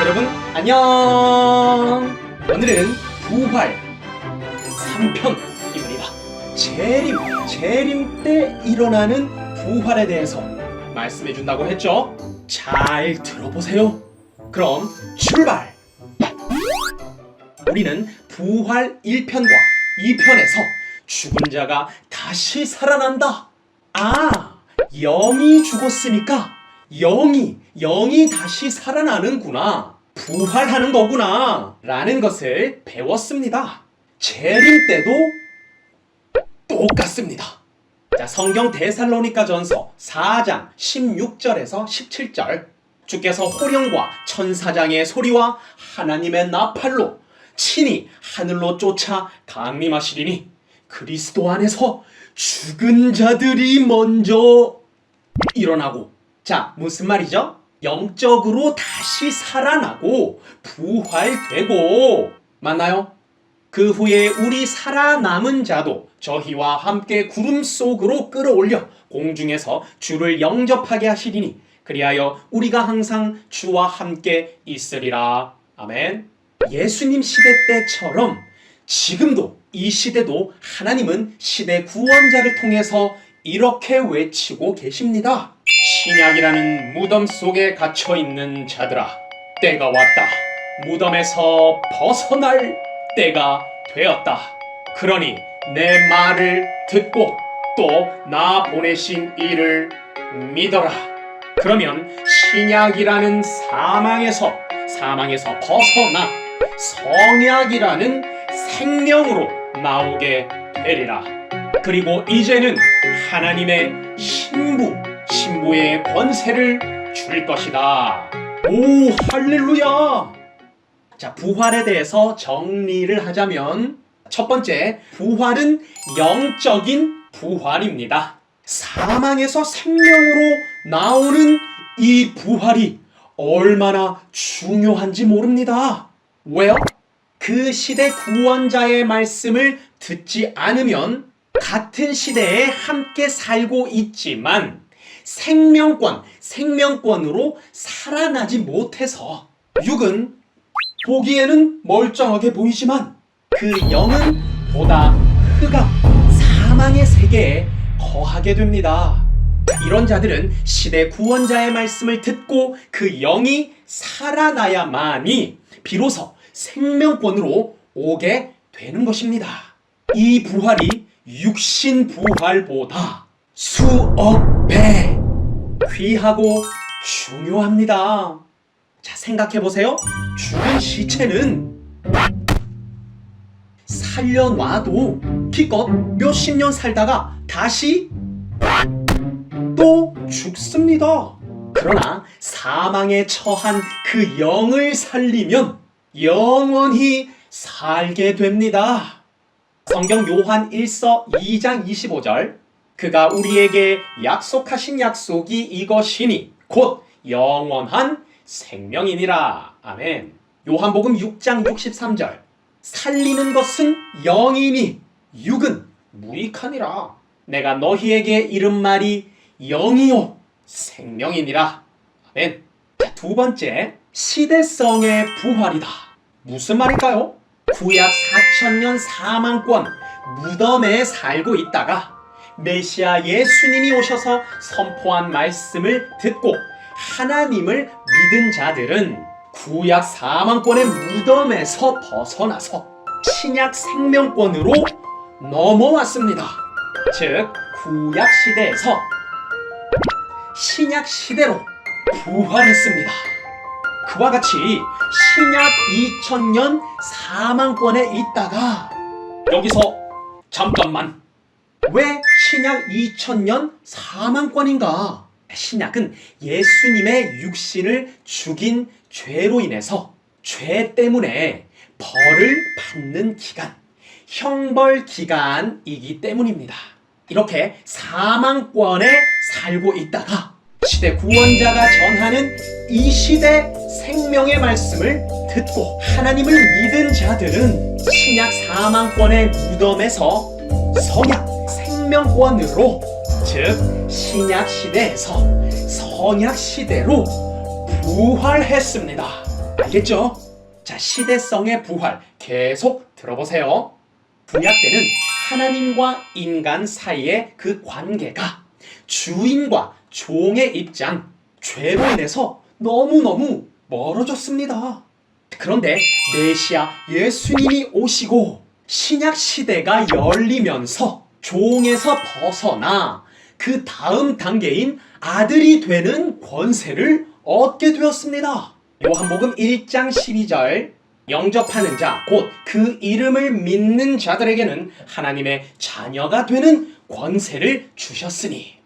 여러분 안녕. 오늘은 부활 3편입니다. 재림 때 일어나는 부활에 대해서 말씀해 준다고 했죠? 잘 들어보세요. 그럼 출발! 우리는 부활 1편과 2편에서 죽은 자가 다시 살아난다. 영이 죽었으니까 영이 다시 살아나는구나. 부활하는 거구나. 라는 것을 배웠습니다. 재림 때도 똑같습니다. 자, 성경 데살로니가전서 4장 16절에서 17절. 주께서 호령과 천사장의 소리와 하나님의 나팔로 친히 하늘로 쫓아 강림하시리니 그리스도 안에서 죽은 자들이 먼저 일어나고. 자, 무슨 말이죠? 영적으로 다시 살아나고 부활되고. 맞나요? 그 후에 우리 살아남은 자도 저희와 함께 구름 속으로 끌어올려 공중에서 주를 영접하게 하시리니 그리하여 우리가 항상 주와 함께 있으리라. 아멘. 예수님 시대 때처럼 지금도 이 시대도 하나님은 시대 구원자를 통해서 이렇게 외치고 계십니다. 신약이라는 무덤 속에 갇혀있는 자들아, 때가 왔다. 무덤에서 벗어날 때가 되었다. 그러니 내 말을 듣고 또 나 보내신 이를 믿어라. 그러면 신약이라는 사망에서 벗어나 성약이라는 생명으로 나오게 되리라. 그리고 이제는 하나님의 신부의 권세를 줄 것이다. 오, 할렐루야! 자, 부활에 대해서 정리를 하자면 첫 번째, 부활은 영적인 부활입니다. 사망에서 생명으로 나오는 이 부활이 얼마나 중요한지 모릅니다. 왜요? 그 시대 구원자의 말씀을 듣지 않으면 같은 시대에 함께 살고 있지만 생명권으로 살아나지 못해서 육은 보기에는 멀쩡하게 보이지만 그 영은 보다 흑암, 사망의 세계에 거하게 됩니다. 이런 자들은 시대 구원자의 말씀을 듣고 그 영이 살아나야만이 비로소 생명권으로 오게 되는 것입니다. 이 부활이 육신 부활보다 수억 배 귀하고 중요합니다. 자, 생각해보세요. 죽은 시체는 살려놔도 기껏 몇십 년 살다가 다시 또 죽습니다. 그러나 사망에 처한 그 영을 살리면 영원히 살게 됩니다. 성경 요한 1서 2장 25절. 그가 우리에게 약속하신 약속이 이것이니 곧 영원한 생명이니라. 아멘. 요한복음 6장 63절. 살리는 것은 영이니 육은 무익하니라. 내가 너희에게 이른 말이 영이요 생명이니라. 아멘. 자, 두 번째, 시대성의 부활이다. 무슨 말일까요? 구약 4000년 사망권 무덤에 살고 있다가 메시아 예수님이 오셔서 선포한 말씀을 듣고 하나님을 믿은 자들은 구약 사망권의 무덤에서 벗어나서 신약 생명권으로 넘어왔습니다. 즉 구약 시대에서 신약 시대로 부활했습니다. 그와 같이 신약 2000년 사망권에 있다가 여기서 잠깐만, 왜 신약 2000년 사망권인가? 신약은 예수님의 육신을 죽인 죄로 인해서 죄 때문에 벌을 받는 기간, 형벌 기간이기 때문입니다. 이렇게 사망권에 살고 있다가 시대 구원자가 전하는 이 시대 생명의 말씀을 듣고 하나님을 믿은 자들은 신약 사망권의 무덤에서 성약 생명권으로, 즉 신약 시대에서 선약 시대로 부활했습니다. 알겠죠? 자, 시대성의 부활 계속 들어보세요. 구약 때는 하나님과 인간 사이의 그 관계가 주인과 종의 입장, 죄로 인해서 너무너무 멀어졌습니다. 그런데 메시아 예수님이 오시고 신약 시대가 열리면서 종에서 벗어나 그 다음 단계인 아들이 되는 권세를 얻게 되었습니다. 요한복음 1장 12절 영접하는 자, 곧 그 이름을 믿는 자들에게는 하나님의 자녀가 되는 권세를 주셨으니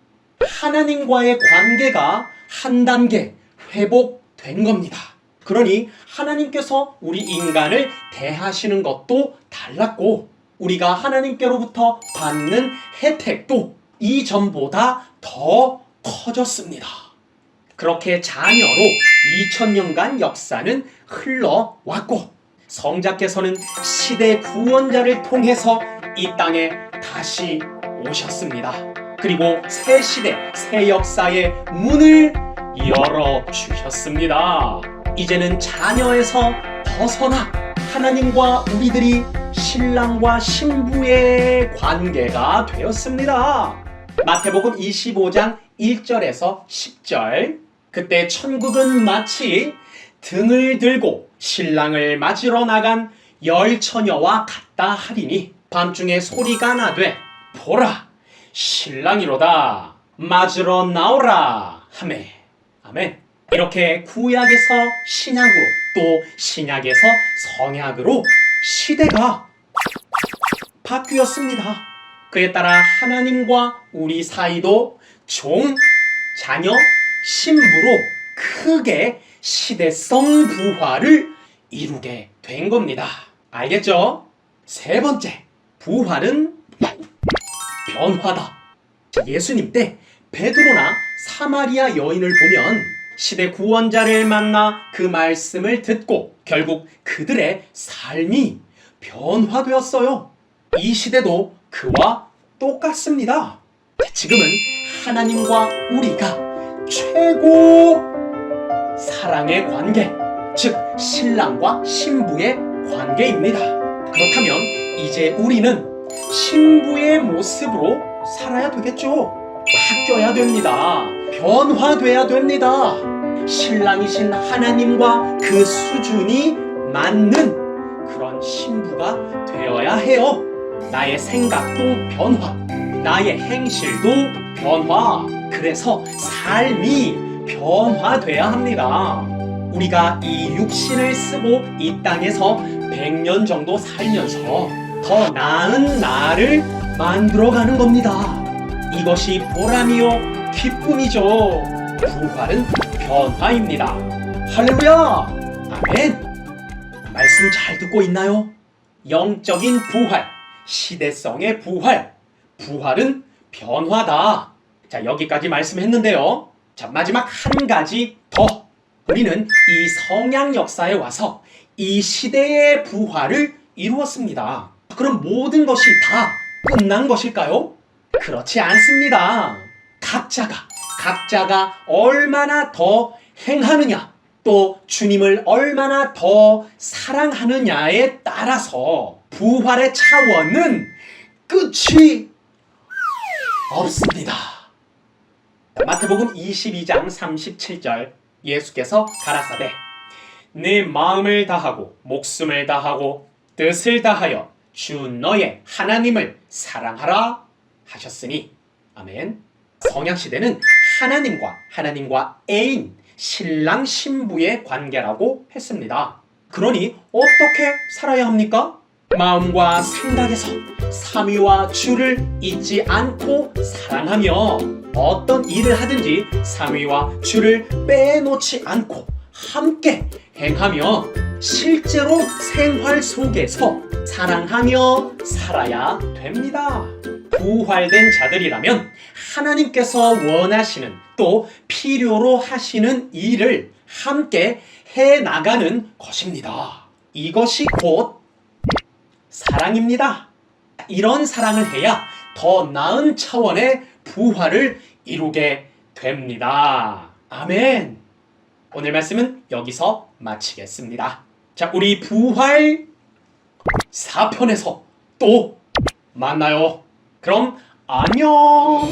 하나님과의 관계가 한 단계 회복된 겁니다. 그러니 하나님께서 우리 인간을 대하시는 것도 달랐고 우리가 하나님께로부터 받는 혜택도 이전보다 더 커졌습니다. 그렇게 자녀로 2000년간 역사는 흘러왔고 성자께서는 시대 구원자를 통해서 이 땅에 다시 오셨습니다. 그리고 새 시대, 새 역사의 문을 열어주셨습니다. 이제는 자녀에서 벗어나 하나님과 우리들이 신랑과 신부의 관계가 되었습니다. 마태복음 25장 1절에서 10절 그때 천국은 마치 등을 들고 신랑을 맞으러 나간 열 처녀와 같다 하리니 밤중에 소리가 나되 보라 신랑이로다 맞으러 나오라 하매 아멘. 이렇게 구약에서 신약으로 또 신약에서 성약으로 시대가 바뀌었습니다. 그에 따라 하나님과 우리 사이도 종, 자녀, 신부로 크게 시대성 부활을 이루게 된 겁니다. 알겠죠? 세 번째, 부활은 변화다. 예수님 때 베드로나 사마리아 여인을 보면 시대 구원자를 만나 그 말씀을 듣고 결국 그들의 삶이 변화되었어요. 이 시대도 그와 똑같습니다. 지금은 하나님과 우리가 최고 사랑의 관계, 즉 신랑과 신부의 관계입니다. 그렇다면 이제 우리는 신부의 모습으로 살아야 되겠죠. 바뀌어야 됩니다. 변화돼야 됩니다. 신랑이신 하나님과 그 수준이 맞는 그런 신부가 되어야 해요. 나의 생각도 변화, 나의 행실도 변화. 그래서 삶이 변화돼야 합니다. 우리가 이 육신을 쓰고 이 땅에서 100년 정도 살면서 더 나은 나를 만들어가는 겁니다. 이것이 보람이요 기쁨이죠. 부활은 변화입니다. 할렐루야! 아멘! 말씀 잘 듣고 있나요? 영적인 부활, 시대성의 부활, 부활은 변화다. 자, 여기까지 말씀했는데요. 자, 마지막 한 가지 더. 우리는 이 성약 역사에 와서 이 시대의 부활을 이루었습니다. 그럼 모든 것이 다 끝난 것일까요? 그렇지 않습니다. 각자가 얼마나 더 행하느냐, 또 주님을 얼마나 더 사랑하느냐에 따라서 부활의 차원은 끝이 없습니다. 마태복음 22장 37절 예수께서 가라사대 내 마음을 다하고 목숨을 다하고 뜻을 다하여 주 너의 하나님을 사랑하라 하셨으니 아멘. 성약시대는 하나님과 애인, 신랑, 신부의 관계라고 했습니다. 그러니 어떻게 살아야 합니까? 마음과 생각에서 삼위와 주를 잊지 않고 사랑하며 어떤 일을 하든지 삼위와 주를 빼놓지 않고 함께 행하며 실제로 생활 속에서 사랑하며 살아야 됩니다. 부활된 자들이라면 하나님께서 원하시는 또 필요로 하시는 일을 함께 해나가는 것입니다. 이것이 곧 사랑입니다. 이런 사랑을 해야 더 나은 차원의 부활을 이루게 됩니다. 아멘. 오늘 말씀은 여기서 마치겠습니다. 자, 우리 부활 4편에서 또 만나요. 그럼 안녕.